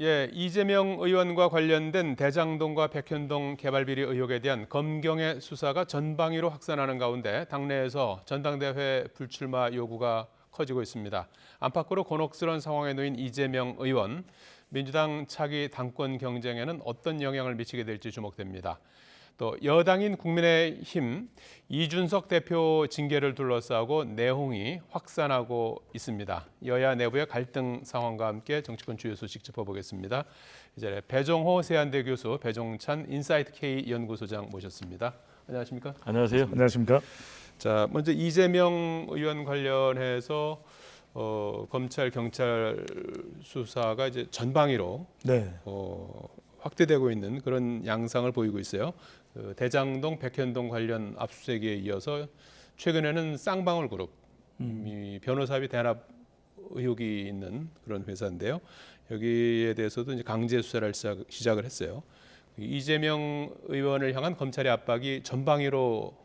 예, 이재명 의원과 관련된 대장동과 백현동 개발 비리 의혹에 대한 검경의 수사가 전방위로 확산하는 가운데 당내에서 전당대회 불출마 요구가 커지고 있습니다. 안팎으로 곤혹스러운 상황에 놓인 이재명 의원, 민주당 차기 당권 경쟁에는 어떤 영향을 미치게 될지 주목됩니다. 또 여당인 국민의힘 이준석 대표 징계를 둘러싸고 내홍이 확산하고 있습니다. 여야 내부의 갈등 상황과 함께 정치권 주요 소식 짚어보겠습니다. 이제 배종호 세한대 교수, 배종찬 인사이트 K 연구소장 모셨습니다. 안녕하십니까? 안녕하세요. 안녕하십니까? 자, 먼저 이재명 의원 관련해서 검찰 경찰 수사가 이제 전방위로 네. 확대되고 있는 그런 양상을 보이고 있어요. 대장동, 백현동 관련 압수수색에 이어서 최근에는 쌍방울 그룹, 이 변호사비 대납 의혹이 있는 그런 회사인데요. 여기에 대해서도 이제 강제 수사를 시작을 했어요. 이재명 의원을 향한 검찰의 압박이 전방위로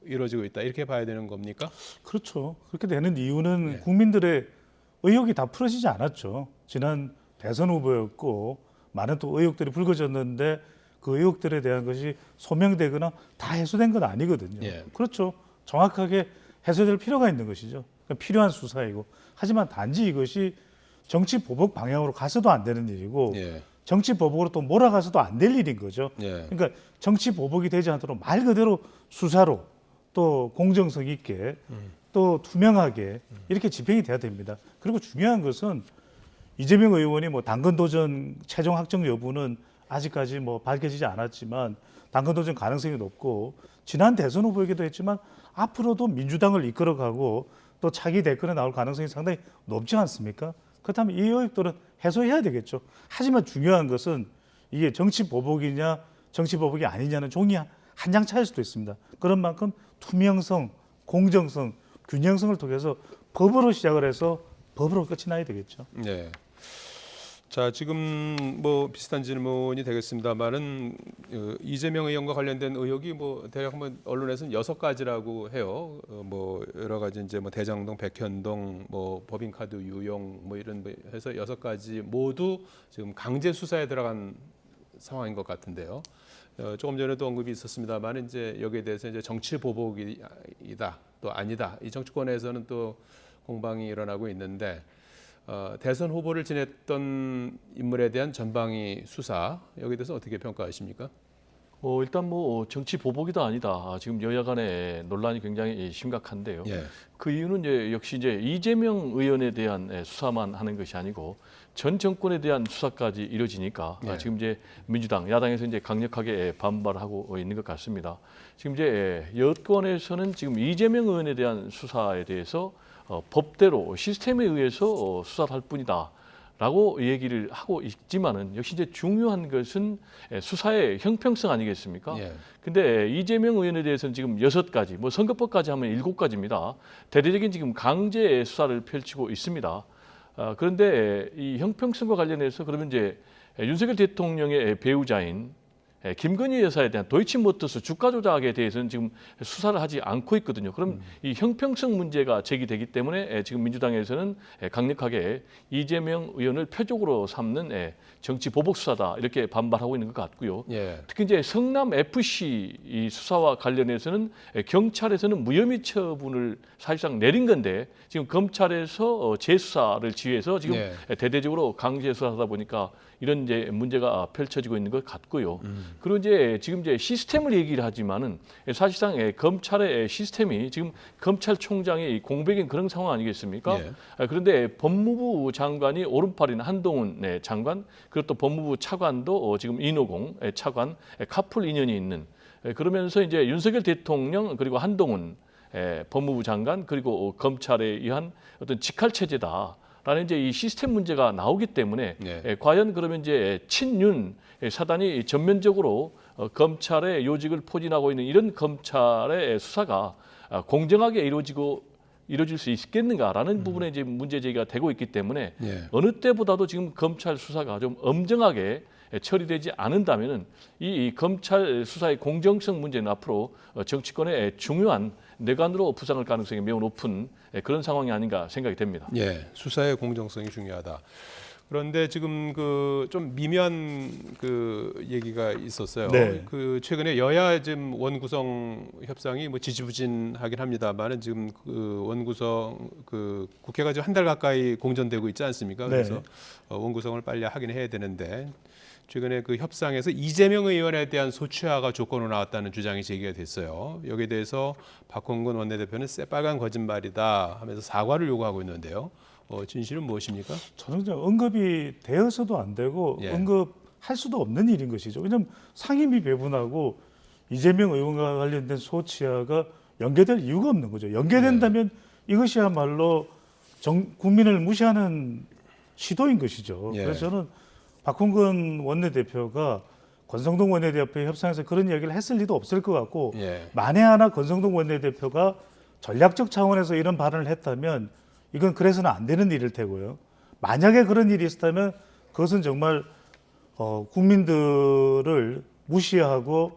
이루어지고 있다, 이렇게 봐야 되는 겁니까? 그렇죠. 그렇게 되는 이유는 네. 국민들의 의혹이 다 풀어지지 않았죠. 지난 대선 후보였고 많은 또 의혹들이 불거졌는데 그 의혹들에 대한 것이 소명되거나 다 해소된 건 아니거든요. 예. 그렇죠. 정확하게 해소될 필요가 있는 것이죠. 그러니까 필요한 수사이고, 하지만 단지 이것이 정치 보복 방향으로 가서도 안 되는 일이고 예. 정치 보복으로 또 몰아가서도 안 될 일인 거죠. 예. 그러니까 정치 보복이 되지 않도록 말 그대로 수사로 또 공정성 있게 또 투명하게 이렇게 집행이 돼야 됩니다. 그리고 중요한 것은 이재명 의원이 뭐 당권 도전 최종 확정 여부는 아직까지 뭐 밝혀지지 않았지만 당권 도전 가능성이 높고, 지난 대선 후보이기도 했지만 앞으로도 민주당을 이끌어가고 또 차기 대권에 나올 가능성이 상당히 높지 않습니까? 그렇다면 이 의혹들은 해소해야 되겠죠. 하지만 중요한 것은 이게 정치 보복이냐 정치 보복이 아니냐는 종이 한 장 차일 수도 있습니다. 그런 만큼 투명성, 공정성, 균형성을 통해서 법으로 시작을 해서 법으로 끝이 나야 되겠죠. 네. 자, 지금 뭐 비슷한 질문이 되겠습니다만은 이재명 의원과 관련된 의혹이 뭐 대략 뭐 언론에서는 6가지라고 해요. 뭐 여러 가지 이제 뭐 대장동, 백현동, 뭐 법인카드 유용 뭐 이런 뭐 해서 6가지 모두 지금 강제 수사에 들어간 상황인 것 같은데요. 조금 전에도 언급이 있었습니다만 이제 여기에 대해서 이제 정치 보복이다 또 아니다, 이 정치권에서는 또 공방이 일어나고 있는데, 대선 후보를 지냈던 인물에 대한 전방위 수사, 여기에 대해서 어떻게 평가하십니까? 일단 뭐 정치 보복이다 아니다. 지금 여야 간의 논란이 굉장히 심각한데요. 예. 그 이유는 이제 역시 이제 이재명 의원에 대한 수사만 하는 것이 아니고 전 정권에 대한 수사까지 이루어지니까 예. 지금 이제 민주당, 야당에서 이제 강력하게 반발하고 있는 것 같습니다. 지금 이제 여권에서는 지금 이재명 의원에 대한 수사에 대해서 법대로 시스템에 의해서 수사를 할 뿐이다 라고 얘기를 하고 있지만은, 역시 이제 중요한 것은 수사의 형평성 아니겠습니까? 예. 근데 이재명 의원에 대해서는 지금 6가지, 뭐 선거법까지 하면 7가지입니다. 대대적인 지금 강제 수사를 펼치고 있습니다. 그런데 이 형평성과 관련해서 그러면 이제 윤석열 대통령의 배우자인 김건희 여사에 대한 도이치모터스 주가 조작에 대해서는 지금 수사를 하지 않고 있거든요. 그럼 이 형평성 문제가 제기되기 때문에 지금 민주당에서는 강력하게 이재명 의원을 표적으로 삼는 정치 보복 수사다, 이렇게 반발하고 있는 것 같고요. 예. 특히 이제 성남 FC 이 수사와 관련해서는 경찰에서는 무혐의 처분을 사실상 내린 건데, 지금 검찰에서 재수사를 지휘해서 지금 예. 대대적으로 강제 수사하다 보니까 이런 이제 문제가 펼쳐지고 있는 것 같고요. 그리고 이제 지금 이제 시스템을 얘기를 하지만은 사실상 검찰의 시스템이 지금 검찰총장의 공백인 그런 상황 아니겠습니까? 예. 그런데 법무부 장관이 오른팔인 한동훈 장관, 그리고 또 법무부 차관도 지금 인호공 차관 카풀 인연이 있는, 그러면서 이제 윤석열 대통령 그리고 한동훈 법무부 장관 그리고 검찰에 의한 어떤 직할 체제다 라는 이제 이 시스템 문제가 나오기 때문에 네. 과연 그러면 이제 친윤 사단이 전면적으로 검찰의 요직을 포진하고 있는 이런 검찰의 수사가 공정하게 이루어질 수 있겠는가라는 부분에 이제 문제 제기가 되고 있기 때문에 예. 어느 때보다도 지금 검찰 수사가 좀 엄정하게 처리되지 않는다면은 이 검찰 수사의 공정성 문제는 앞으로 정치권의 중요한 내관으로 부상할 가능성이 매우 높은 그런 상황이 아닌가 생각이 됩니다. 예, 수사의 공정성이 중요하다. 그런데 지금 그 좀 미묘한 그 얘기가 있었어요. 네. 그 최근에 여야 지금 원구성 협상이 뭐 지지부진하긴 합니다만은 지금 그 원구성 그 국회가 지금 한 달 가까이 공전되고 있지 않습니까? 네. 그래서 원구성을 빨리 하긴 해야 되는데 최근에 그 협상에서 이재명 의원에 대한 소추하가 조건으로 나왔다는 주장이 제기가 됐어요. 여기에 대해서 박홍근 원내대표는 새빨간 거짓말이다 하면서 사과를 요구하고 있는데요. 진실은 무엇입니까? 저는 그냥 언급이 되어서도 안 되고 예. 언급할 수도 없는 일인 것이죠. 왜냐하면 상임위 배분하고 이재명 의원과 관련된 소치하가 연계될 이유가 없는 거죠. 연계된다면 이것이야말로 국민을 무시하는 시도인 것이죠. 예. 그래서 저는 박홍근 원내대표가 권성동 원내대표의 협상에서 그런 이야기를 했을 리도 없을 것 같고 예. 만에 하나 권성동 원내대표가 전략적 차원에서 이런 발언을 했다면 이건 그래서는 안 되는 일일 테고요. 만약에 그런 일이 있었다면 그것은 정말 국민들을 무시하고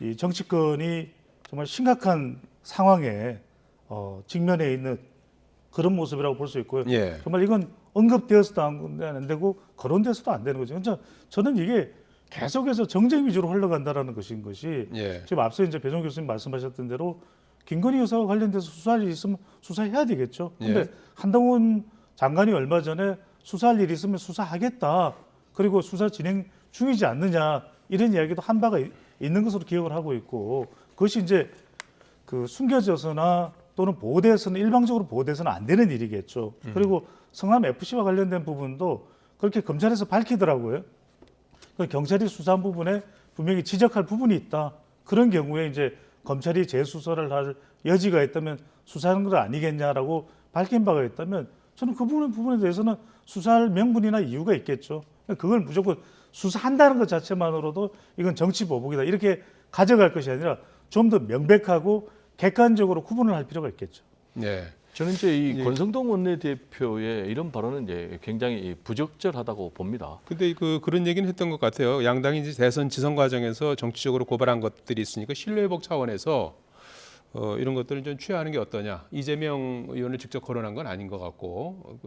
이 정치권이 정말 심각한 상황에 직면해 있는 그런 모습이라고 볼 수 있고요. 예. 정말 이건 언급되어서도 안 되고 거론돼서도 안 되는 거죠. 그러니까 저는 이게 계속해서 정쟁 위주로 흘러간다라는 것인 것이 예. 지금 앞서 이제 배종 교수님 말씀하셨던 대로 김건희 여사와 관련돼서 수사할 일이 있으면 수사해야 되겠죠. 근데 예. 한동훈 장관이 얼마 전에 수사할 일이 있으면 수사하겠다. 그리고 수사 진행 중이지 않느냐 이런 이야기도 한 바가 있는 것으로 기억을 하고 있고 그것이 이제 그 숨겨져서나 또는 보호돼서는 일방적으로 보호돼서는 안 되는 일이겠죠. 그리고 성남 FC와 관련된 부분도 그렇게 검찰에서 밝히더라고요. 그 경찰이 수사한 부분에 분명히 지적할 부분이 있다. 그런 경우에 이제 검찰이 재수사를 할 여지가 있다면 수사하는 건 아니겠냐라고 밝힌 바가 있다면 저는 그 부분에 대해서는 수사할 명분이나 이유가 있겠죠. 그걸 무조건 수사한다는 것 자체만으로도 이건 정치 보복이다. 이렇게 가져갈 것이 아니라 좀 더 명백하고 객관적으로 구분을 할 필요가 있겠죠. 네. 저는 이제 이 예. 권성동 원내대표의 이런 발언은 이제 굉장히 부적절하다고 봅니다. 근데 그런 얘기는 했던 것 같아요. 양당이 이제 대선 지선 과정에서 정치적으로 고발한 것들이 있으니까 신뢰 회복 차원에서 이런 것들을 좀 취하는 게 어떠냐. 이재명 의원을 직접 거론한 건 아닌 것 같고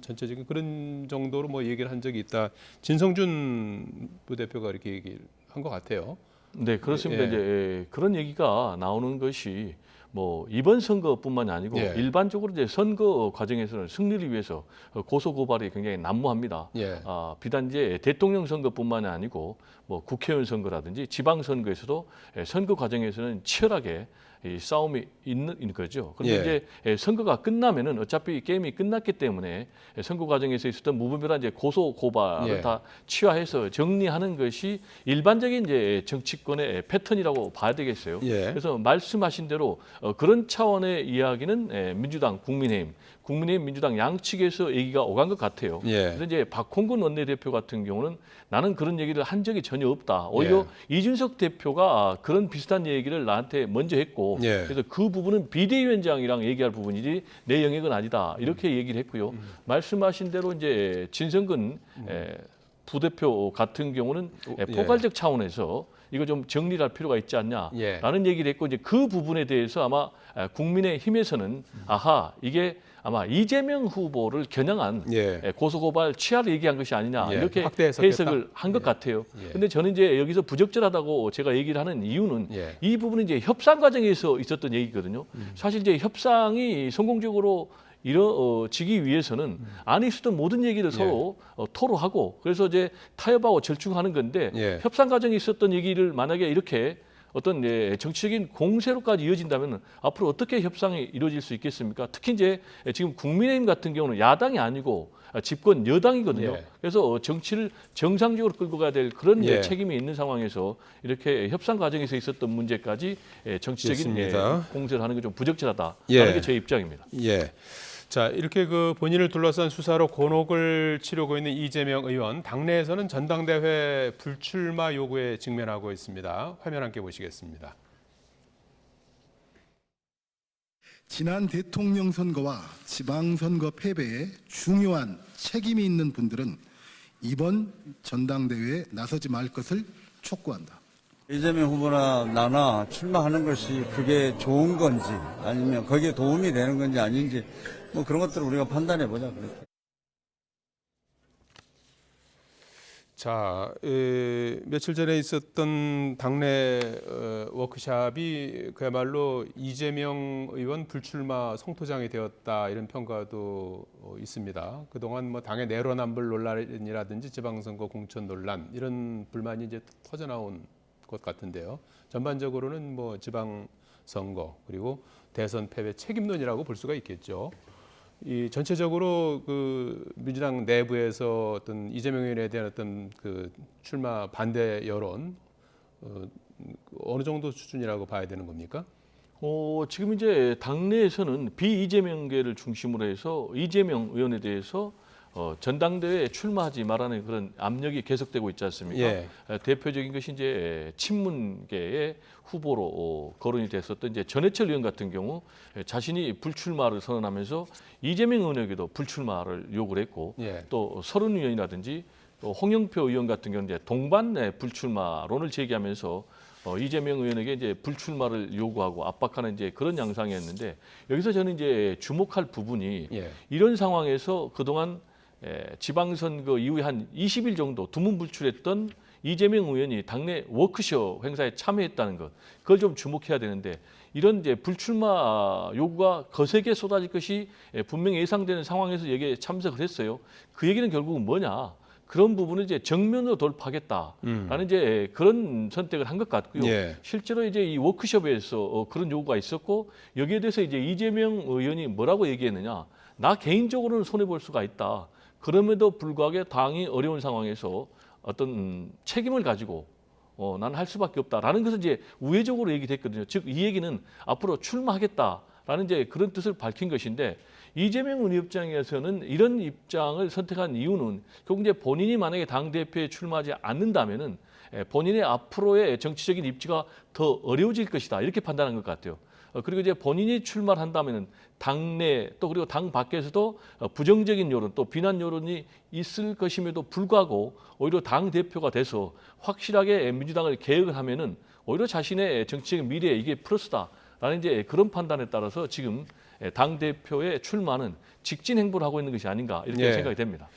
전체적인 그런 정도로 뭐 얘기를 한 적이 있다. 진성준 부대표가 이렇게 얘기를 한 것 같아요. 네, 그렇습니다. 예. 이제 그런 얘기가 나오는 것이 뭐 이번 선거뿐만이 아니고 예. 일반적으로 이제 선거 과정에서는 승리를 위해서 고소 고발이 굉장히 난무합니다. 예. 비단 이제 대통령 선거뿐만이 아니고 뭐 국회의원 선거라든지 지방 선거에서도 선거 과정에서는 치열하게 이 싸움이 있는 거죠. 그런데 이제 선거가 끝나면은 어차피 게임이 끝났기 때문에 선거 과정에서 있었던 무분별한 이제 고소 고발을 다 취하해서 정리하는 것이 일반적인 이제 정치권의 패턴이라고 봐야 되겠어요. 그래서 말씀하신 대로 그런 차원의 이야기는 민주당, 국민의힘, 민주당 양측에서 얘기가 오간 것 같아요. 그래서 이제 박홍근 원내대표 같은 경우는 나는 그런 얘기를 한 적이 전혀 없다. 오히려 이준석 대표가 그런 비슷한 얘기를 나한테 먼저 했고 그래서 그 부분은 비대위원장이랑 얘기할 부분이지 내 영역은 아니다. 이렇게 얘기를 했고요. 말씀하신 대로 이제 진성근 부대표 같은 경우는 포괄적 차원에서 이거 좀 정리를 할 필요가 있지 않냐라는 얘기를 했고 이제 그 부분에 대해서 아마 국민의힘에서는 아하 이게 아마 이재명 후보를 겨냥한 고소고발 취하를 얘기한 것이 아니냐 이렇게 해석을 한 것 같아요. 그런데 저는 이제 여기서 부적절하다고 제가 얘기를 하는 이유는 이 부분은 이제 협상 과정에서 있었던 얘기거든요. 사실 이제 협상이 성공적으로 이루어지기 위해서는 안에 있었던 모든 얘기를 서로 토로하고 그래서 이제 타협하고 절충하는 건데 협상 과정에 있었던 얘기를 만약에 이렇게 어떤 정치적인 공세로까지 이어진다면 앞으로 어떻게 협상이 이루어질 수 있겠습니까? 특히 이제 지금 국민의힘 같은 경우는 야당이 아니고 집권 여당이거든요. 그래서 정치를 정상적으로 끌고 가야 될 그런 책임이 있는 상황에서 이렇게 협상 과정에서 있었던 문제까지 정치적인 공세를 하는 게 좀 부적절하다는 게 제 입장입니다. 자, 이렇게 그 본인을 둘러싼 수사로 곤혹을 치르고 있는 이재명 의원, 당내에서는 전당대회 불출마 요구에 직면하고 있습니다. 화면 함께 보시겠습니다. 지난 대통령 선거와 지방선거 패배에 중요한 책임이 있는 분들은 이번 전당대회에 나서지 말 것을 촉구한다. 이재명 후보나 나나 출마하는 것이 그게 좋은 건지 아니면 거기에 도움이 되는 건지 아닌지 뭐 그런 것들을 우리가 판단해 보자. 그렇게. 자, 며칠 전에 있었던 당내 워크숍이 그야말로 이재명 의원 불출마 성토장이 되었다 이런 평가도 있습니다. 그동안 뭐 당의 내로남불 논란이라든지 지방선거 공천 논란 이런 불만이 이제 터져나온 것 같은데요. 전반적으로는 뭐 지방선거 그리고 대선 패배 책임론이라고 볼 수가 있겠죠. 이 전체적으로 그 민주당 내부에서 어떤 이재명 의원에 대한 어떤 그 출마 반대 여론 어느 정도 수준이라고 봐야 되는 겁니까? 지금 이제 당내에서는 비이재명계를 중심으로 해서 이재명 의원에 대해서 전당대회에 출마하지 말라는 그런 압력이 계속되고 있지 않습니까? 예. 대표적인 것이 이제 친문계의 후보로 거론이 됐었던 이제 전해철 의원 같은 경우 자신이 불출마를 선언하면서 이재명 의원에게도 불출마를 요구를 했고 예. 또 서른 의원이라든지 또 홍영표 의원 같은 경우는 이제 동반 불출마론을 제기하면서 이재명 의원에게 이제 불출마를 요구하고 압박하는 이제 그런 양상이었는데 여기서 저는 이제 주목할 부분이 예. 이런 상황에서 그동안 지방선거 이후에 한 20일 정도 두문불출했던 이재명 의원이 당내 워크숍 행사에 참여했다는 것, 그걸 좀 주목해야 되는데 이런 이제 불출마 요구가 거세게 쏟아질 것이 분명히 예상되는 상황에서 여기에 참석을 했어요. 그 얘기는 결국은 뭐냐? 그런 부분을 이제 정면으로 돌파하겠다라는 이제 그런 선택을 한 것 같고요. 예. 실제로 이제 이 워크숍에서 그런 요구가 있었고 여기에 대해서 이제 이재명 의원이 뭐라고 얘기했느냐? 나 개인적으로는 손해 볼 수가 있다. 그럼에도 불구하고 당이 어려운 상황에서 어떤 책임을 가지고 나는 할 수밖에 없다라는 것을 이제 우회적으로 얘기했거든요. 즉 이 얘기는 앞으로 출마하겠다라는 이제 그런 뜻을 밝힌 것인데 이재명 의원 입장에서는 이런 입장을 선택한 이유는 결국 이제 본인이 만약에 당 대표에 출마하지 않는다면은 본인의 앞으로의 정치적인 입지가 더 어려워질 것이다 이렇게 판단한 것 같아요. 그리고 이제 본인이 출마를 한다면은 당내 또 그리고 당 밖에서도 부정적인 여론 또 비난 여론이 있을 것임에도 불구하고 오히려 당 대표가 돼서 확실하게 민주당을 개혁을 하면은 오히려 자신의 정치적 미래에 이게 플러스다라는 이제 그런 판단에 따라서 지금 당 대표의 출마는 직진 행보를 하고 있는 것이 아닌가 이렇게 예. 생각이 됩니다.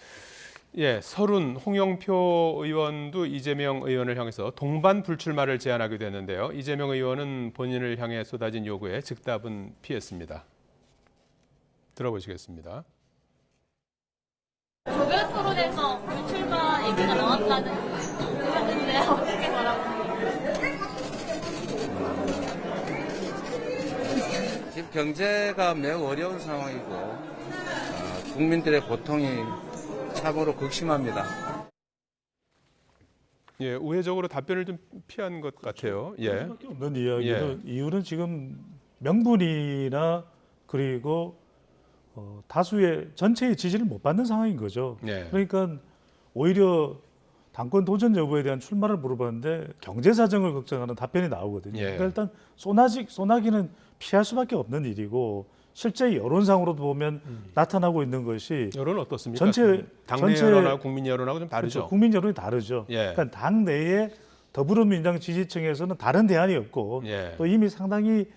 예, 서른 홍영표 의원도 이재명 의원을 향해서 동반 불출마를 제안하기도 했는데요. 이재명 의원은 본인을 향해 쏟아진 요구에 즉답은 피했습니다. 들어보시겠습니다. 조별 토론에서 불출마 얘기가 나왔다는 그런데 어떻게 바라봅니까? 지금 경제가 매우 어려운 상황이고 국민들의 고통이 참으로 극심합니다. 예, 우회적으로 답변을 좀 피한 것 같아요. 예. 수밖에 없는 이야기는 이유는 지금 명분이나 그리고 다수의 전체의 지지를 못 받는 상황인 거죠. 예. 그러니까 오히려 당권 도전 여부에 대한 출마를 물어봤는데 경제 사정을 걱정하는 답변이 나오거든요. 예. 그러니까 일단 소나기는 피할 수밖에 없는 일이고 실제 여론상으로도 보면 나타나고 있는 것이 여론은 어떻습니까? 전체 여론하고 국민 여론하고 좀 다르죠. 그렇죠. 국민 여론이 다르죠. 예. 그러니까 당 내에 더불어민주당 지지층에서는 다른 대안이 없고 예. 또 이미 상당히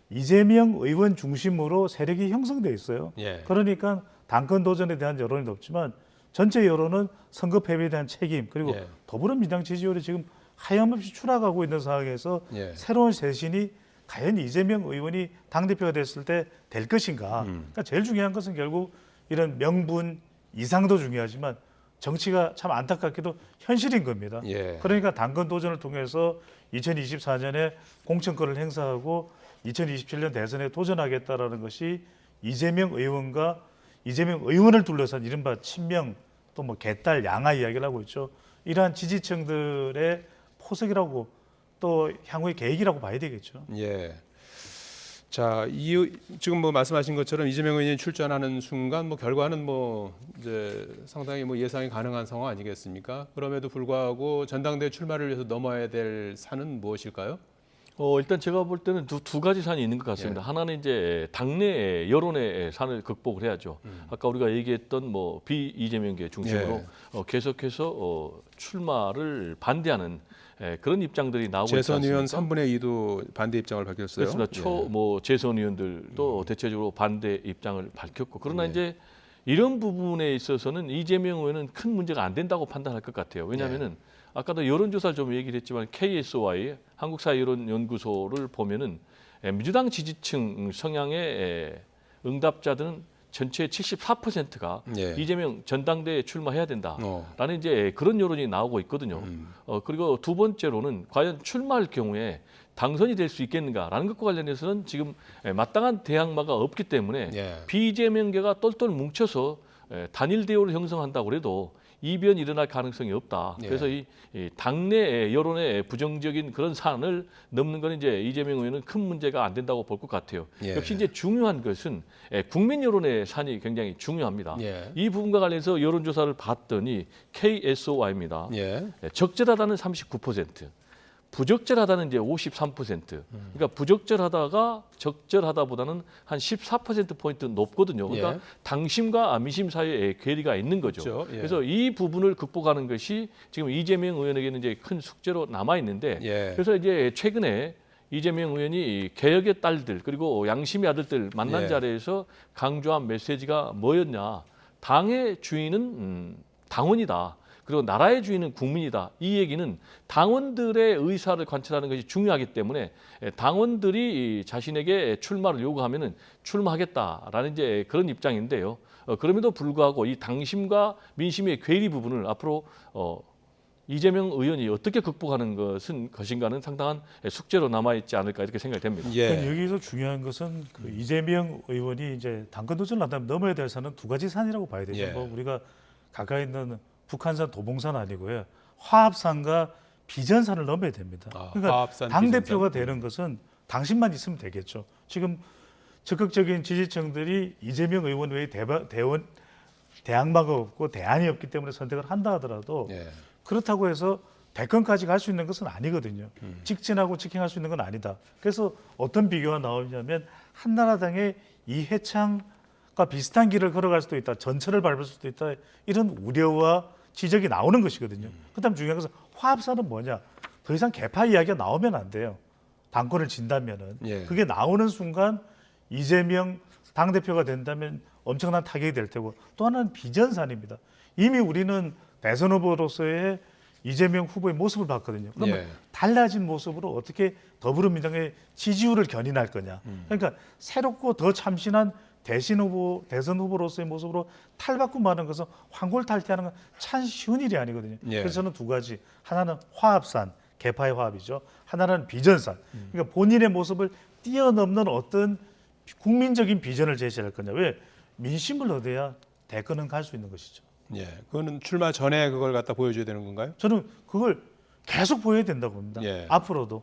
이재명 의원 중심으로 세력이 형성돼 있어요. 예. 그러니까 당권 도전에 대한 여론이 높지만 전체 여론은 선거 패배에 대한 책임 그리고 예. 더불어민주당 지지율이 지금 하염없이 추락하고 있는 상황에서 예. 새로운 쇄신이 과연 이재명 의원이 당대표가 됐을 때 될 것인가. 그러니까 제일 중요한 것은 결국 이런 명분 이상도 중요하지만 정치가 참 안타깝게도 현실인 겁니다. 예. 그러니까 당권 도전을 통해서 2024년에 공천권을 행사하고 2027년 대선에 도전하겠다라는 것이 이재명 의원과 이재명 의원을 둘러싼 이른바 친명 또 뭐 개딸 양아 이야기를 하고 있죠. 이러한 지지층들의 포석이라고 또 향후의 계획이라고 봐야 되겠죠. 예. 자, 지금 뭐 말씀하신 것처럼 이재명 의원이 출전하는 순간 뭐 결과는 뭐 이제 상당히 뭐 예상이 가능한 상황 아니겠습니까? 그럼에도 불구하고 전당대회 출마를 위해서 넘어야 될 산은 무엇일까요? 일단 제가 볼 때는 두 가지 산이 있는 것 같습니다. 예. 하나는 이제 당내 여론의 산을 극복을 해야죠. 아까 우리가 얘기했던 뭐 비이재명계 중심으로 계속해서 출마를 반대하는 그런 입장들이 나오고 있지 재선 의원 않습니까? 3분의 2도 반대 입장을 밝혔어요. 그렇습니다. 재선 의원들도 대체적으로 반대 입장을 밝혔고 그러나 예. 이제 이런 부분에 있어서는 이재명 의원은 큰 문제가 안 된다고 판단할 것 같아요. 왜냐하면은 아까도 여론조사를 좀 얘기를 했지만 KSOI 한국사회여론연구소를 보면은 민주당 지지층 성향의 응답자들은 전체 74%가 예. 이재명 전당대회에 출마해야 된다라는 어. 이제 그런 여론이 나오고 있거든요. 그리고 두 번째로는 과연 출마할 경우에 당선이 될 수 있겠는가라는 것과 관련해서는 지금 마땅한 대항마가 없기 때문에 예. 비이재명계가 똘똘 뭉쳐서 단일 대우를 형성한다고 해도 이변이 일어날 가능성이 없다. 예. 그래서 이 당내 여론의 부정적인 그런 산을 넘는 건 이제 이재명 의원은 큰 문제가 안 된다고 볼 것 같아요. 예. 역시 이제 중요한 것은 국민 여론의 산이 굉장히 중요합니다. 예. 이 부분과 관련해서 여론조사를 봤더니 KSOI입니다. 예. 적절하다는 39%. 부적절하다는 이제 53%. 그러니까 부적절하다가 적절하다보다는 한 14%포인트 높거든요. 그러니까 예. 당심과 미심 사이에 괴리가 있는 거죠. 그렇죠. 예. 그래서 이 부분을 극복하는 것이 지금 이재명 의원에게는 이제 큰 숙제로 남아 있는데 예. 그래서 이제 최근에 이재명 의원이 개혁의 딸들 그리고 양심의 아들들 만난 예. 자리에서 강조한 메시지가 뭐였냐. 당의 주인은 당원이다. 그리고 나라의 주인은 국민이다. 이 얘기는 당원들의 의사를 관찰하는 것이 중요하기 때문에 당원들이 자신에게 출마를 요구하면은 출마하겠다라는 이제 그런 입장인데요. 그럼에도 불구하고 이 당심과 민심의 괴리 부분을 앞으로 이재명 의원이 어떻게 극복하는 것인가는 상당한 숙제로 남아 있지 않을까 이렇게 생각이 됩니다. 예. 여기서 중요한 것은 그 이재명 의원이 이제 당권 도전을 한다면 넘어야 될 산은 두 가지 산이라고 봐야 되죠. 예. 뭐 우리가 가까이 있는 북한산, 도봉산 아니고요. 화합산과 비전산을 넘어야 됩니다. 그러니까 화합산, 당 대표가 비전산. 되는 것은 당신만 있으면 되겠죠. 지금 적극적인 지지층들이 이재명 의원 외에 대항마가 없고 대안이 없기 때문에 선택을 한다 하더라도 예. 그렇다고 해서 대권까지 갈 수 있는 것은 아니거든요. 직진하고 직행할 수 있는 건 아니다. 그래서 어떤 비교가 나오냐면 한나라당의 이해창과 비슷한 길을 걸어갈 수도 있다. 전철을 밟을 수도 있다. 이런 우려와 지적이 나오는 것이거든요. 그다음 중요한 것은 화합사는 뭐냐. 더 이상 개파 이야기가 나오면 안 돼요. 당권을 진다면은. 예. 그게 나오는 순간 이재명 당대표가 된다면 엄청난 타격이 될 테고 또 하나는 비전산입니다. 이미 우리는 대선 후보로서의 이재명 후보의 모습을 봤거든요. 그러면 예. 달라진 모습으로 어떻게 더불어민주당의 지지율을 견인할 거냐. 그러니까 새롭고 더 참신한 대선 후보로서의 모습으로 탈바꿈하는 것은 황골탈퇴하는 건 참 쉬운 일이 아니거든요. 예. 그래서 저는 두 가지. 하나는 화합산, 개파의 화합이죠. 하나는 비전산. 그러니까 본인의 모습을 뛰어넘는 어떤 국민적인 비전을 제시할 거냐. 왜? 민심을 얻어야 대권은 갈 수 있는 것이죠. 예. 그거는 출마 전에 그걸 갖다 보여줘야 되는 건가요? 저는 그걸 계속 보여야 된다고 봅니다. 예. 앞으로도.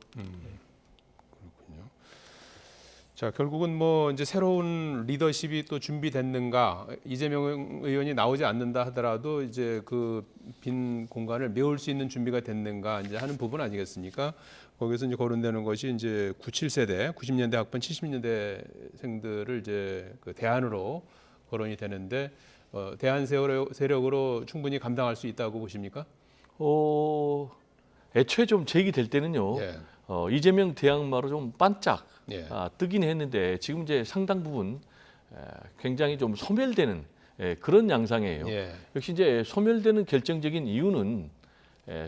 자, 결국은 뭐 이제 새로운 리더십이 또 준비됐는가, 이재명 의원이 나오지 않는다 하더라도 이제 그 빈 공간을 메울 수 있는 준비가 됐는가 이제 하는 부분 아니겠습니까? 거기서 이제 거론되는 것이 이제 97세대, 90년대 학번 70년대생들을 이제 그 대안으로 거론이 되는데 대안 세력으로 충분히 감당할 수 있다고 보십니까? 애초에 좀 제기될 때는요. 예. 이재명 대항마로 좀 반짝 예. 뜨긴 했는데 지금 이제 상당 부분 굉장히 좀 소멸되는 그런 양상이에요. 예. 역시 이제 소멸되는 결정적인 이유는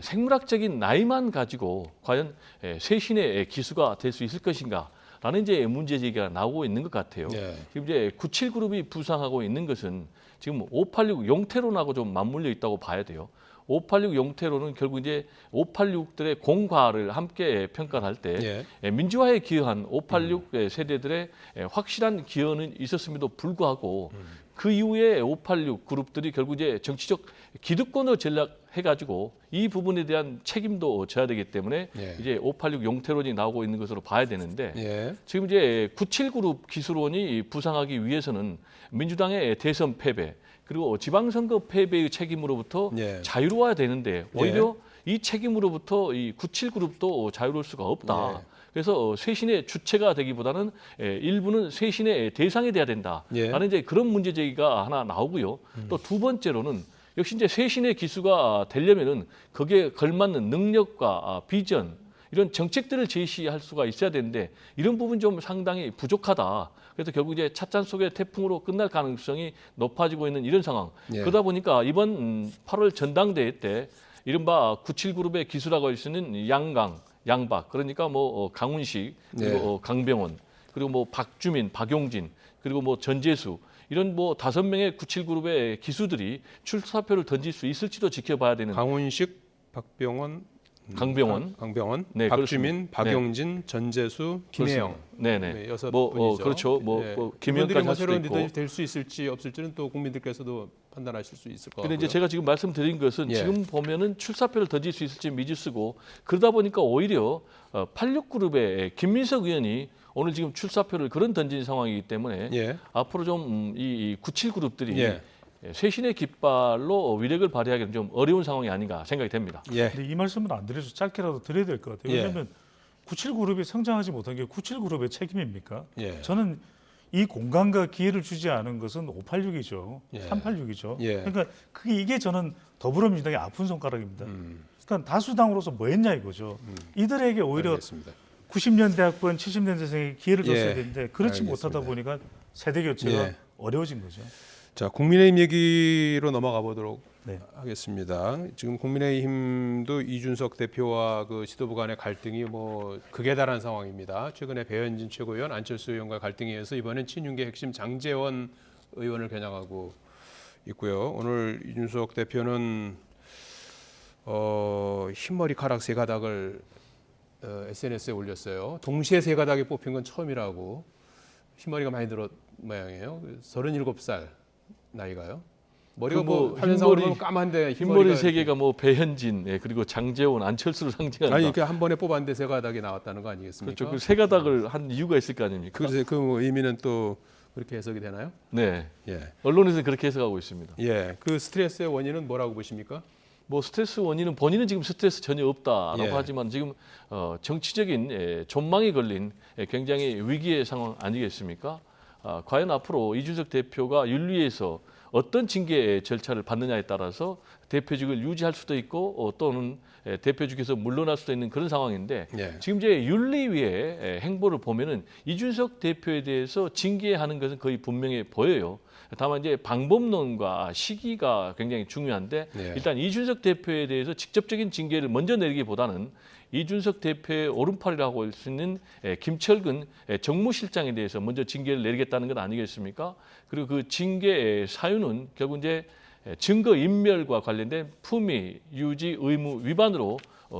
생물학적인 나이만 가지고 과연 쇄신의 기수가 될 수 있을 것인가라는 이제 문제 제기가 나오고 있는 것 같아요. 예. 지금 이제 97 그룹이 부상하고 있는 것은 지금 586 용태론하고 좀 맞물려 있다고 봐야 돼요. 586 용태론은 결국 이제 586들의 공과를 함께 평가할 때 민주화에 기여한 586 세대들의 확실한 기여는 있었음에도 불구하고 그 이후에 586 그룹들이 결국 이제 정치적 기득권을 전략해가지고 이 부분에 대한 책임도 져야 되기 때문에 이제 586 용태론이 나오고 있는 것으로 봐야 되는데 지금 이제 97 그룹 기수론이 부상하기 위해서는 민주당의 대선 패배 그리고 지방선거 패배의 책임으로부터 자유로워야 되는데 오히려 이 책임으로부터 이 97 그룹도 자유로울 수가 없다. 그래서 쇄신의 주체가 되기보다는 일부는 쇄신의 대상이 돼야 된다라는 이제 그런 문제 제기가 하나 나오고요. 또 두 번째로는 역시 이제 쇄신의 기수가 되려면은 거기에 걸맞는 능력과 비전 이런 정책들을 제시할 수가 있어야 되는데 이런 부분 좀 상당히 부족하다. 그래서 결국 이제 찻잔 속의 태풍으로 끝날 가능성이 높아지고 있는 이런 상황. 예. 그러다 보니까 이번 8월 전당대회 때 이른바 97그룹의 기수라고 할 수 있는 양강, 양박, 그러니까 뭐 강훈식, 그리고 강병원, 그리고 뭐 박주민, 박용진, 그리고 뭐 전재수 이런 뭐 5명의 97그룹의 기수들이 출사표를 던질 수 있을지도 지켜봐야 되는. 강훈식, 박병원, 강병원, 네, 박주민, 그렇습니다. 박용진, 전재수, 김혜영. 네네. 네, 6 뭐 분이죠. 그렇죠. 김영까지 할 수도 새로운 있고. 리더십 될 수 있을지 없을지는 또 국민들께서도 판단하실 수 있을 것 같고요. 근데 이제 제가 지금 말씀드린 것은 예. 지금 보면은 출사표를 던질 수 있을지 미지수고 그러다 보니까 오히려 86그룹의 김민석 의원이 오늘 지금 출사표를 그런 던진 상황이기 때문에 예. 앞으로 좀 이 97그룹들이 예. 쇄신의 깃발로 위력을 발휘하기는 좀 어려운 상황이 아닌가 생각이 됩니다. 예. 근데 이 말씀은 안 드려서 짧게라도 드려야 될 것 같아요. 예. 왜냐하면 97그룹이 성장하지 못한 게 97그룹의 책임입니까? 예. 저는 이 공간과 기회를 주지 않은 것은 586이죠. 예. 386이죠. 예. 그러니까 이게 저는 더불어민주당의 아픈 손가락입니다. 그러니까 다수당으로서 뭐 했냐 이거죠. 이들에게 오히려 알겠습니다. 90년대 학번, 70년대생에게 기회를 줬어야 예. 되는데 그렇지 알겠습니다. 못하다 보니까 세대 교체가 예. 어려워진 거죠. 자, 국민의힘 얘기로 넘어가 보도록 네. 하겠습니다. 지금 국민의힘도 이준석 대표와 그 지도부 간의 갈등이 뭐 극에 달한 상황입니다. 최근에 배현진 최고위원, 안철수 의원과 갈등이 이어서 이번엔 친윤계 핵심 장제원 의원을 겨냥하고 있고요. 오늘 이준석 대표는 흰머리카락 세 가닥을 SNS에 올렸어요. 동시에 세 가닥이 뽑힌 건 처음이라고. 흰머리가 많이 들었 모양이에요. 37살 나이가요. 머리가 뭐 화면상으로 보면 까만데 흰머리 세 개가 뭐 배현진, 그리고 장제원, 안철수를 상징한다. 아니 이렇게 한 번에 뽑았는데 세 가닥이 나왔다는 거 아니겠습니까? 그렇죠. 그 세 가닥을 한 이유가 있을 거 아닙니까? 그래서 그 의미는 또 그렇게 해석이 되나요? 네. 예. 언론에서는 그렇게 해석하고 있습니다. 예. 그 스트레스의 원인은 뭐라고 보십니까? 뭐 스트레스 원인은 본인은 지금 스트레스 전혀 없다라고 예. 하지만 지금 정치적인 존망이 걸린 굉장히 위기의 상황 아니겠습니까? 과연 앞으로 이준석 대표가 윤리에서 어떤 징계 절차를 받느냐에 따라서 대표직을 유지할 수도 있고 또는 대표직에서 물러날 수도 있는 그런 상황인데 예. 지금 이제 윤리위의 행보를 보면은 이준석 대표에 대해서 징계하는 것은 거의 분명해 보여요. 다만 이제 방법론과 시기가 굉장히 중요한데 예. 일단 이준석 대표에 대해서 직접적인 징계를 먼저 내리기보다는 이준석 대표의 오른팔이라고 할 수 있는 김철근 정무실장에 대해서 먼저 징계를 내리겠다는 것 아니겠습니까? 그리고 그 징계 사유는 결국 이제 증거 인멸과 관련된 품위 유지 의무 위반으로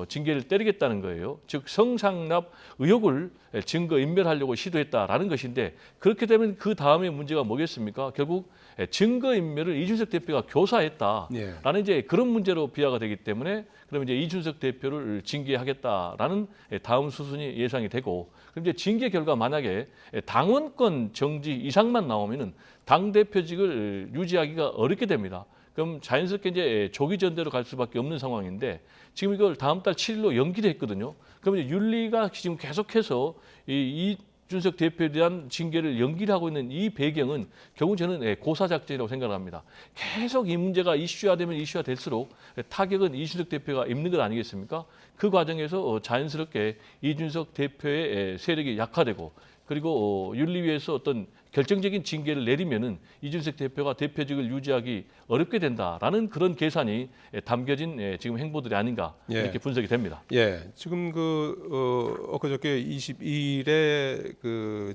징계를 때리겠다는 거예요. 즉 성상납 의혹을 증거 인멸하려고 시도했다라는 것인데 그렇게 되면 그 다음에 문제가 뭐겠습니까? 결국 증거 인멸을 이준석 대표가 교사했다라는 이제 그런 문제로 비화가 되기 때문에 그러면 이제 이준석 대표를 징계하겠다라는 다음 수순이 예상이 되고 그럼 이제 징계 결과 만약에 당원권 정지 이상만 나오면은 당 대표직을 유지하기가 어렵게 됩니다. 그럼 자연스럽게 이제 조기 전대로 갈 수밖에 없는 상황인데 지금 이걸 다음 달 7일로 연기를 했거든요. 그러면 이제 윤리가 지금 계속해서 이준석 대표에 대한 징계를 연기를 하고 있는 이 배경은 결국 저는 고사작전이라고 생각합니다. 계속 이 문제가 이슈화되면 이슈화될수록 타격은 이준석 대표가 입는 것 아니겠습니까? 그 과정에서 자연스럽게 이준석 대표의 세력이 약화되고 그리고 윤리위에서 어떤 결정적인 징계를 내리면은 이준석 대표가 대표직을 유지하기 어렵게 된다라는 그런 계산이 담겨진 지금 행보들이 아닌가 이렇게 분석이 됩니다. 예. 지금 엊그저께 22일에 그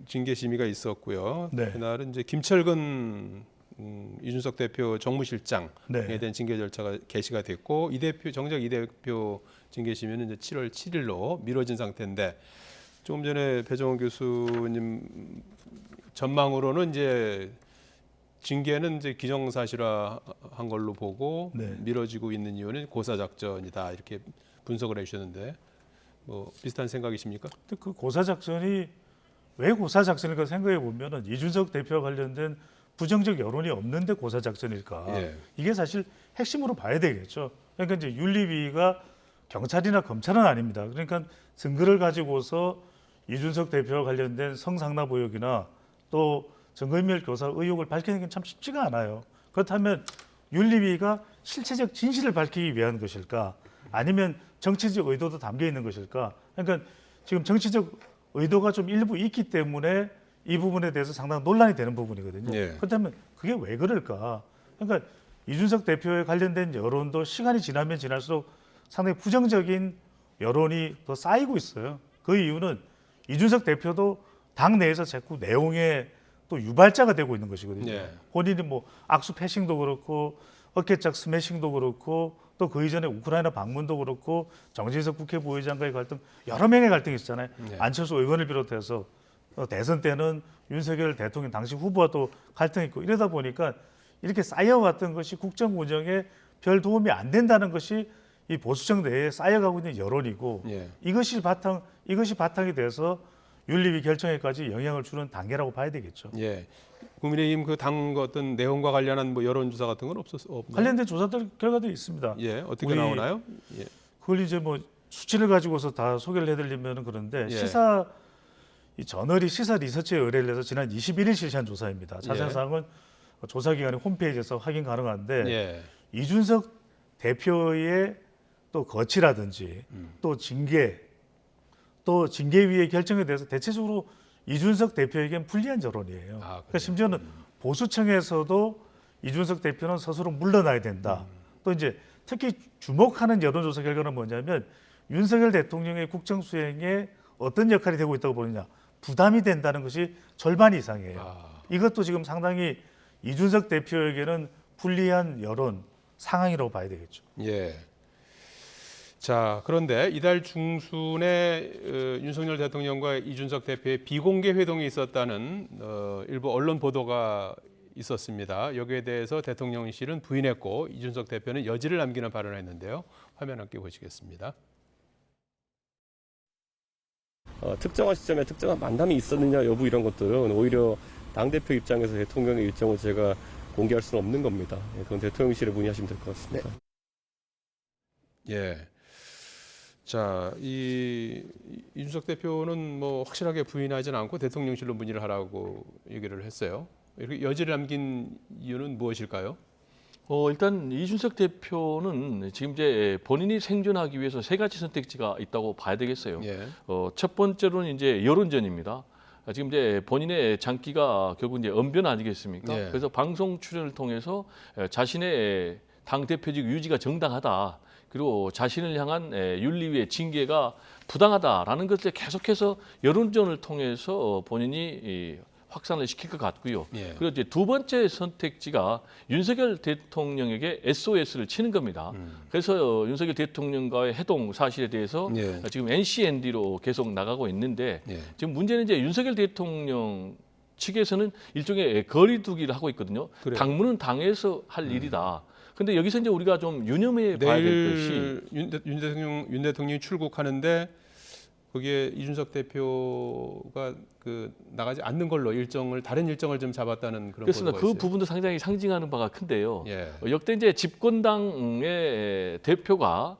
징계 심의가 있었고요. 네. 그날은 이제 김철근 이준석 대표 정무실장에 네. 대한 징계 절차가 개시가 됐고 정작 이 대표 징계 심의는 이제 7월 7일로 미뤄진 상태인데 조금 전에 배정원 교수님 전망으로는 이제 징계는 이제 기정사실화한 걸로 보고 네. 미뤄지고 있는 이유는 고사작전이다 이렇게 분석을 해주셨는데 뭐 비슷한 생각이십니까? 근데 그 고사작전이 왜 고사작전일까 생각해 보면은 이준석 대표와 관련된 부정적 여론이 없는데 고사작전일까? 예. 이게 사실 핵심으로 봐야 되겠죠. 그러니까 이제 윤리위가 경찰이나 검찰은 아닙니다. 그러니까 증거를 가지고서 이준석 대표와 관련된 성상납 의혹이나 또 증거인멸 교사 의혹을 밝히는 게 참 쉽지가 않아요. 그렇다면 윤리위가 실체적 진실을 밝히기 위한 것일까? 아니면 정치적 의도도 담겨 있는 것일까? 그러니까 지금 정치적 의도가 좀 일부 있기 때문에 이 부분에 대해서 상당히 논란이 되는 부분이거든요. 예. 그렇다면 그게 왜 그럴까? 그러니까 이준석 대표에 관련된 여론도 시간이 지나면 지날수록 상당히 부정적인 여론이 더 쌓이고 있어요. 그 이유는 이준석 대표도 당 내에서 자꾸 내용에 또 유발자가 되고 있는 것이거든요. 예. 본인이 뭐 악수 패싱도 그렇고 어깨짝 스매싱도 그렇고 또 그 이전에 우크라이나 방문도 그렇고 정진석 국회 부의장과의 갈등 여러 명의 갈등이 있었잖아요. 네. 안철수 의원을 비롯해서 대선 때는 윤석열 대통령 당시 후보와 또 갈등이 있고 이러다 보니까 이렇게 쌓여왔던 것이 국정 운영에 별 도움이 안 된다는 것이 이 보수정 내에 쌓여가고 있는 여론이고 예. 이것이 바탕이 돼서 윤리위 결정에까지 영향을 주는 단계라고 봐야 되겠죠. 예. 국민의힘 그 당 어떤 내용과 관련한 뭐 여론조사 같은 건 없나요? 관련된 조사들 결과들이 있습니다. 예, 어떻게 우리 나오나요? 예. 그걸 이제 뭐 수치를 가지고서 다 소개를 해드리면 그런데 예. 이 저널이 시사 리서치에 의뢰를 해서 지난 21일 실시한 조사입니다. 자세한 예. 사항은 조사기관의 홈페이지에서 확인 가능한데 예. 이준석 대표의 또 거취라든지 또 징계위의 결정에 대해서 대체적으로 이준석 대표에겐 불리한 여론이에요. 그러니까 심지어는 보수청에서도 이준석 대표는 스스로 물러나야 된다. 또 이제 특히 주목하는 여론조사 결과는 뭐냐면 윤석열 대통령의 국정 수행에 어떤 역할이 되고 있다고 보느냐, 부담이 된다는 것이 절반 이상이에요. 이것도 지금 상당히 이준석 대표에게는 불리한 여론 상황이라고 봐야 되겠죠. 예. 자, 그런데 이달 중순에 윤석열 대통령과 이준석 대표의 비공개 회동이 있었다는 일부 언론 보도가 있었습니다. 여기에 대해서 대통령실은 부인했고 이준석 대표는 여지를 남기는 발언을 했는데요. 화면 함께 보시겠습니다. 특정한 시점에 특정한 만남이 있었느냐 여부 이런 것들은 오히려 당대표 입장에서 대통령의 일정을 제가 공개할 수는 없는 겁니다. 그건 대통령실에 문의하시면 될 것 같습니다. 예. 자, 이준석 대표는 뭐 확실하게 부인하지는 않고 대통령실로 문의를 하라고 얘기를 했어요. 이렇게 여지를 남긴 이유는 무엇일까요? 일단 이준석 대표는 지금 이제 본인이 생존하기 위해서 세 가지 선택지가 있다고 봐야 되겠어요. 예. 첫 번째로는 이제 여론전입니다. 지금 이제 본인의 장기가 결국 이제 언변 아니겠습니까? 예. 그래서 방송 출연을 통해서 자신의 당 대표직 유지가 정당하다. 그리고 자신을 향한 윤리위의 징계가 부당하다라는 것을 계속해서 여론전을 통해서 본인이 확산을 시킬 것 같고요. 예. 그리고 이제 두 번째 선택지가 윤석열 대통령에게 SOS를 치는 겁니다. 그래서 윤석열 대통령과의 해동 사실에 대해서 예. 지금 NCND로 계속 나가고 있는데 예. 지금 문제는 이제 윤석열 대통령 측에서는 일종의 거리두기를 하고 있거든요. 그래요. 당무는 당에서 할 일이다. 근데 여기서 이제 우리가 좀 유념해 봐야 될 것이 내일 윤 대통령이 출국하는데 거기에 이준석 대표가 나가지 않는 걸로 다른 일정을 좀 잡았다는 그런 그렇습니다. 보도가 그 있어요. 부분도 상당히 상징하는 바가 큰데요. 예. 역대 이제 집권당의 대표가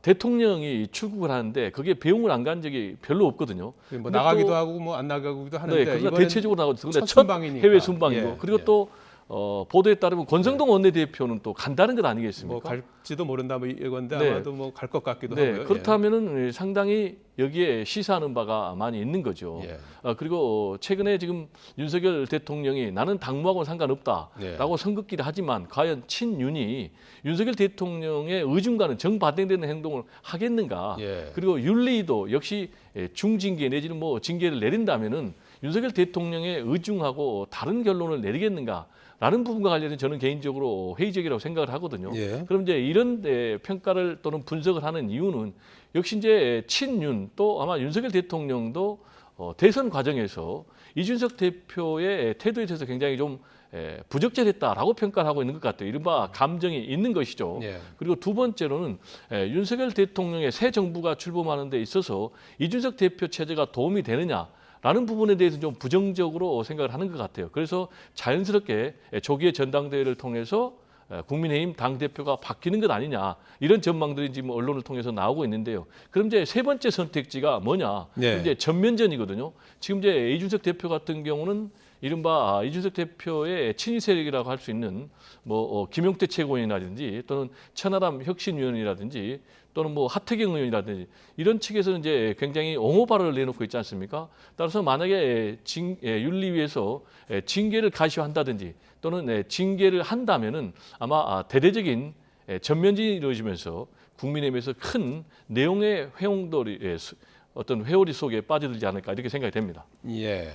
대통령이 출국을 하는데 거기에 배웅을 안 간 적이 별로 없거든요. 뭐 근데 나가기도 또, 하고 뭐 안 나가기도 하는데 그러나 이번엔 대체적으로 나가고 근데 첫 첫 순방이니까. 해외 순방이고 예, 그리고 예. 또 보도에 따르면 권성동 원내대표는 또 간다는 것 아니겠습니까? 뭐 갈지도 모른다 뭐 이건데 네. 아마도 뭐 갈 것 같기도 네, 하고요. 그렇다면은 상당히 여기에 시사하는 바가 많이 있는 거죠. 예. 그리고 최근에 지금 윤석열 대통령이 나는 당무하고는 상관없다라고 예. 선긋기를 하지만 과연 친윤이 윤석열 대통령의 의중과는 정반대되는 행동을 하겠는가? 예. 그리고 윤리도 역시 중징계 내지는 뭐 징계를 내린다면은 윤석열 대통령의 의중하고 다른 결론을 내리겠는가? 라는 부분과 관련해서 저는 개인적으로 회의적이라고 생각을 하거든요. 예. 그럼 이제 이런 평가를 또는 분석을 하는 이유는 역시 이제 친윤 또 아마 윤석열 대통령도 대선 과정에서 이준석 대표의 태도에 대해서 굉장히 좀 부적절했다라고 평가를 하고 있는 것 같아요. 이른바 감정이 있는 것이죠. 예. 그리고 두 번째로는 윤석열 대통령의 새 정부가 출범하는 데 있어서 이준석 대표 체제가 도움이 되느냐 라는 부분에 대해서 좀 부정적으로 생각을 하는 것 같아요. 그래서 자연스럽게 조기의 전당대회를 통해서 국민의힘 당대표가 바뀌는 것 아니냐 이런 전망들이 지금 언론을 통해서 나오고 있는데요. 그럼 이제 세 번째 선택지가 뭐냐? 네. 이제 전면전이거든요. 지금 이제 이준석 대표 같은 경우는 이른바 이준석 대표의 친위 세력이라고 할 수 있는 뭐 김용태 최고위원이라든지 또는 천하람 혁신위원이라든지 또는 뭐 하태경 의원이라든지 이런 측에서는 이제 굉장히 옹호 발언을 내놓고 있지 않습니까? 따라서 만약에 윤리위에서 징계를 가시화한다든지 또는 징계를 한다면은 아마 대대적인 전면전이 이루어지면서 국민의힘에서 큰 내용의 회용돌이 어떤 회오리 속에 빠져들지 않을까 이렇게 생각이 됩니다. 예.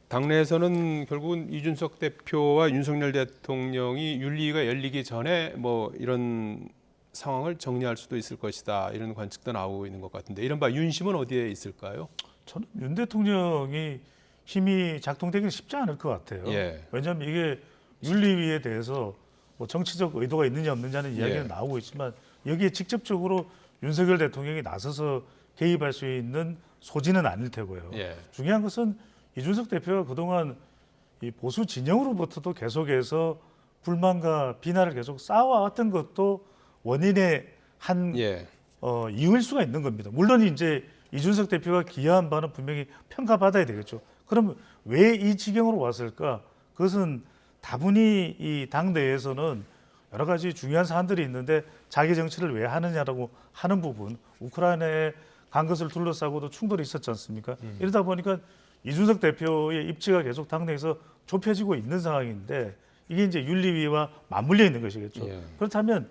당내에서는 결국은 이준석 대표와 윤석열 대통령이 윤리위가 열리기 전에 뭐 이런 상황을 정리할 수도 있을 것이다 이런 관측도 나오고 있는 것 같은데 이른바 윤심은 어디에 있을까요? 저는 윤 대통령이 힘이 작동되기는 쉽지 않을 것 같아요. 예. 왜냐하면 이게 윤리위에 대해서 뭐 정치적 의도가 있느냐 없느냐는 이야기가 예. 나오고 있지만 여기에 직접적으로 윤석열 대통령이 나서서 개입할 수 있는 소지는 아닐 테고요. 예. 중요한 것은 이준석 대표가 그동안 이 보수 진영으로부터도 계속해서 불만과 비난을 계속 쌓아왔던 것도 원인의 한 예. 이유일 수가 있는 겁니다. 물론 이제 이준석 대표가 기여한 바는 분명히 평가받아야 되겠죠. 그럼 왜 이 지경으로 왔을까? 그것은 다분히 이 당내에서는 여러 가지 중요한 사안들이 있는데 자기 정치를 왜 하느냐라고 하는 부분, 우크라이나에 간 것을 둘러싸고도 충돌이 있었지 않습니까? 이러다 보니까 이준석 대표의 입지가 계속 당내에서 좁혀지고 있는 상황인데 이게 이제 윤리위와 맞물려 있는 것이겠죠. 예. 그렇다면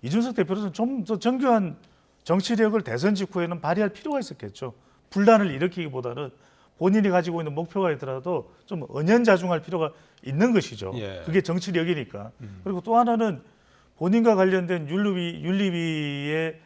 이준석 대표로서는 좀 더 정교한 정치력을 대선 직후에는 발휘할 필요가 있었겠죠. 분란을 일으키기보다는 본인이 가지고 있는 목표가 있더라도 좀 은연자중할 필요가 있는 것이죠. 예. 그게 정치력이니까. 그리고 또 하나는 본인과 관련된 윤리위의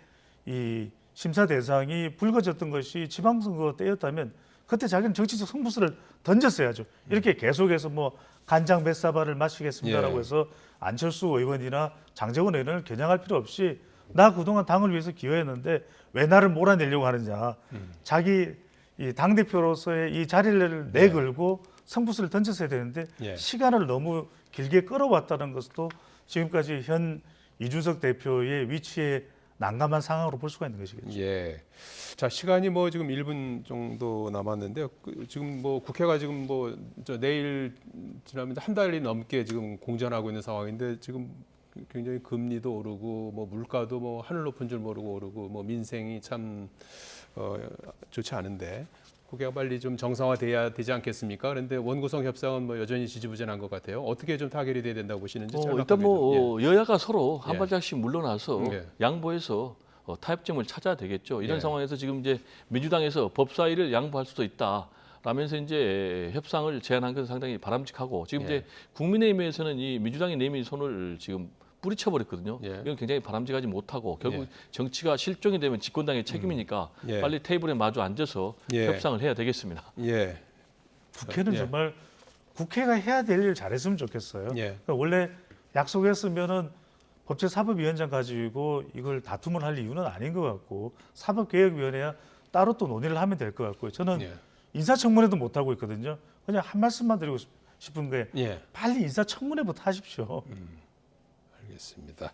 이 심사 대상이 불거졌던 것이 지방선거 때였다면 그때 자기는 정치적 승부수를 던졌어야죠. 이렇게 계속해서 뭐 간장 몇 사발을 마시겠습니다라고 예. 해서 안철수 의원이나 장재원 의원을 겨냥할 필요 없이 나 그동안 당을 위해서 기여했는데 왜 나를 몰아내려고 하느냐. 자기 이 당대표로서의 이 자리를 내걸고 승부수를 던졌어야 되는데 예. 시간을 너무 길게 끌어왔다는 것도 지금까지 현 이준석 대표의 위치에 난감한 상황으로 볼 수가 있는 것이겠죠. 예. 자, 시간이 뭐 지금 1분 정도 남았는데요. 지금 뭐 국회가 지금 뭐 내일 지나면 한 달이 넘게 지금 공전하고 있는 상황인데 지금 굉장히 금리도 오르고 뭐 물가도 뭐 하늘 높은 줄 모르고 오르고 뭐 민생이 참 좋지 않은데 국회가 빨리 좀 정상화돼야 되지 않겠습니까? 그런데 원구성 협상은 뭐 여전히 지지부진한 것 같아요. 어떻게 좀 타결이 돼야 된다고 보시는지 일단 뭐 여야가 서로 한 예. 발짝씩 물러나서 예. 양보해서 타협점을 찾아야 되겠죠. 이런 예. 상황에서 지금 이제 민주당에서 법사위를 양보할 수도 있다. 라면서 이제 협상을 제안한 것은 상당히 바람직하고 지금 예. 이제 국민의힘에서는 이 민주당이 내민 손을 지금 뿌리쳐버렸거든요. 예. 이건 굉장히 바람직하지 못하고 결국 예. 정치가 실종이 되면 집권당의 책임이니까 예. 빨리 테이블에 마주 앉아서 예. 협상을 해야 되겠습니다. 예. 국회는 예. 정말 국회가 해야 될 일 잘했으면 좋겠어요. 예. 그러니까 원래 약속했으면은 법제사법위원장 가지고 이걸 다툼을 할 이유는 아닌 것 같고 사법개혁위원회야 따로 또 논의를 하면 될 것 같고요. 저는 예. 인사청문회도 못 하고 있거든요. 그냥 한 말씀만 드리고 싶은 게 예. 빨리 인사청문회부터 하십시오. 알겠습니다.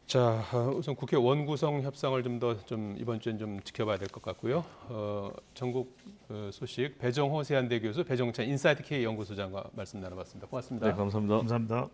자, 우선 국회 원구성 협상을 좀 더 좀 이번 주엔 좀 지켜봐야 될 것 같고요. 전국 소식 배정호 세한대 교수, 배정찬 인사이트 K 연구소장과 말씀 나눠봤습니다. 고맙습니다. 네, 감사합니다. 감사합니다.